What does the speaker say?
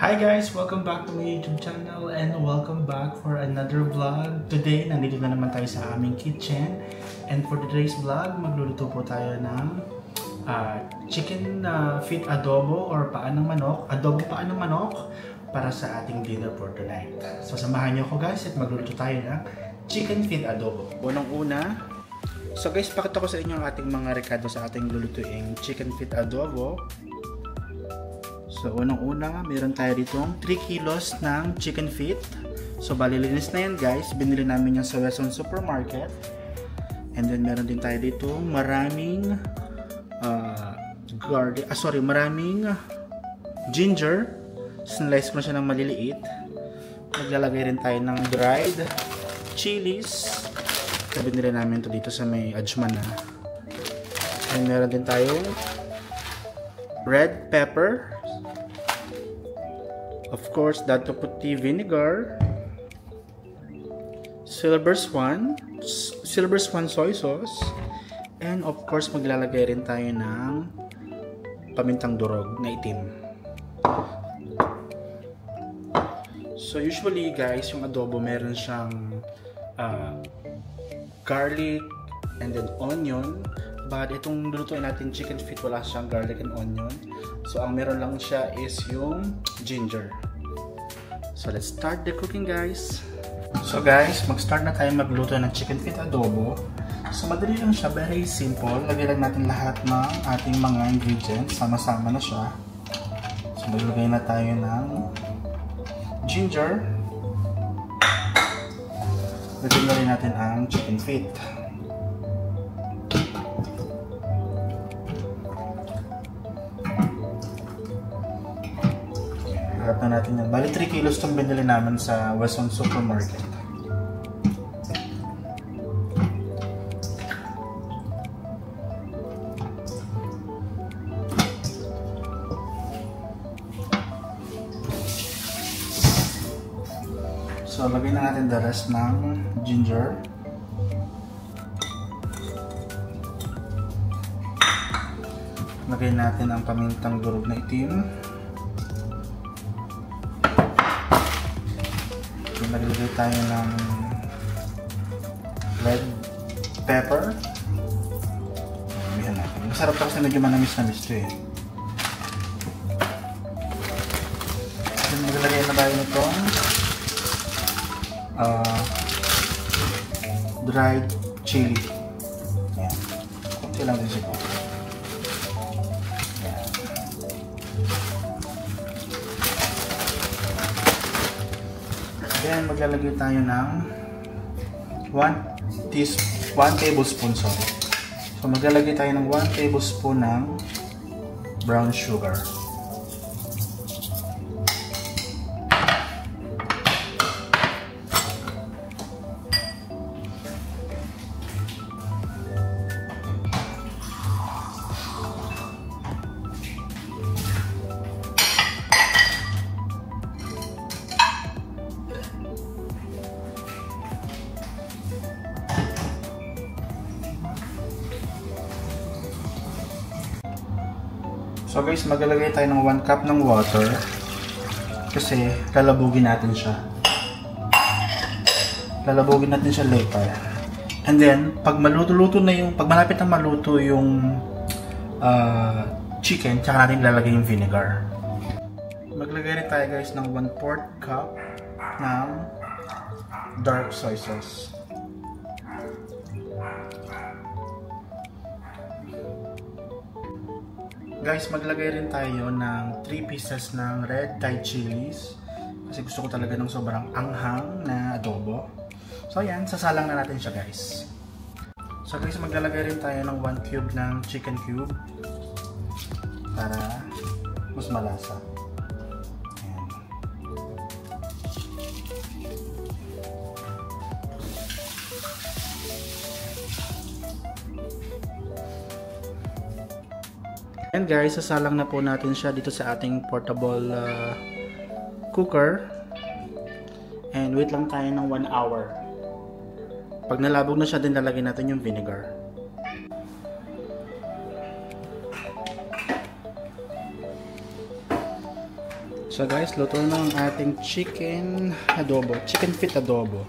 Hi guys! Welcome back to my YouTube channel and welcome back for another vlog. Today, nandito na naman tayo sa aming kitchen. And for today's vlog, magluluto po tayo ng chicken feet adobo or paan ng manok. Adobo paan ng manok para sa ating dinner for tonight. So samahan niyo ako guys at magluluto tayo ng chicken feet adobo. Unang-una, so guys, pakita ko sa inyo ang ating mga rekado sa ating lulutuing chicken feet adobo. So, unang-una, meron tayo ditong 3 kilos ng chicken feet. So, balilinis na yan guys. Binili namin yan sa Western Supermarket. And then, meron din tayo ditong maraming maraming ginger. Slice ko na siya ng maliliit. Maglalagay rin tayo ng dried chilies. So, binili namin ito dito sa may Ajman na. And meron din tayong red pepper. Of course, dato puti vinegar, silver swan soy sauce, and of course maglalagay rin tayo ng pamintang durog na itim. So usually guys, yung adobo meron siyang garlic and then onion. But itong lulutuin natin chicken feet, wala siyang garlic and onion. So ang meron lang siya is yung ginger. So let's start the cooking guys. So guys, mag-start na tayo magluto ng chicken feet adobo. So madali lang siya, very simple. Lagyan lang natin lahat ng ating mga ingredients. Sama-sama na siya. So maglagay na tayo ng ginger. Lagyan na rin natin ang chicken feet. Harap na natin yan. Bali 3 kilos itong binili namin sa Western Supermarket. So, lagyan na natin the rest ng ginger. Lagyan natin ang pamintang durog na itim. Naglagay tayo ng red pepper. Ayan natin. Masarap kasi medyo manamis-namis ito eh. Then maglagay na tayo nitong dried chili. Ayan. Kunti lang din siya. Then, maglalagay tayo ng 1 tablespoon. So, maglalagay tayo ng 1 tablespoon ng brown sugar. So guys, maglalagay tayo ng 1 cup ng water kasi lalabugin natin siya. Lalabugin natin siya later. And then, pag maluto-luto na yung, pag malapit na maluto yung chicken, tsaka natin lalagay yung vinegar. Maglagay rin tayo guys ng 1/4 cup ng dark soy sauce. Guys, maglagay rin tayo ng 3 pieces ng red Thai chilies kasi gusto ko talaga ng sobrang anghang na adobo. So ayan, sasalang na natin siya guys. So guys, maglalagay rin tayo ng 1 cube ng chicken cube para mas malasa. Ayan. And guys, sasalang na po natin siya dito sa ating portable cooker. And wait lang tayo ng 1 hour. Pag nalabog na siya, din lalagyan natin yung vinegar. So guys, luto na ang ating chicken adobo. Chicken feet adobo.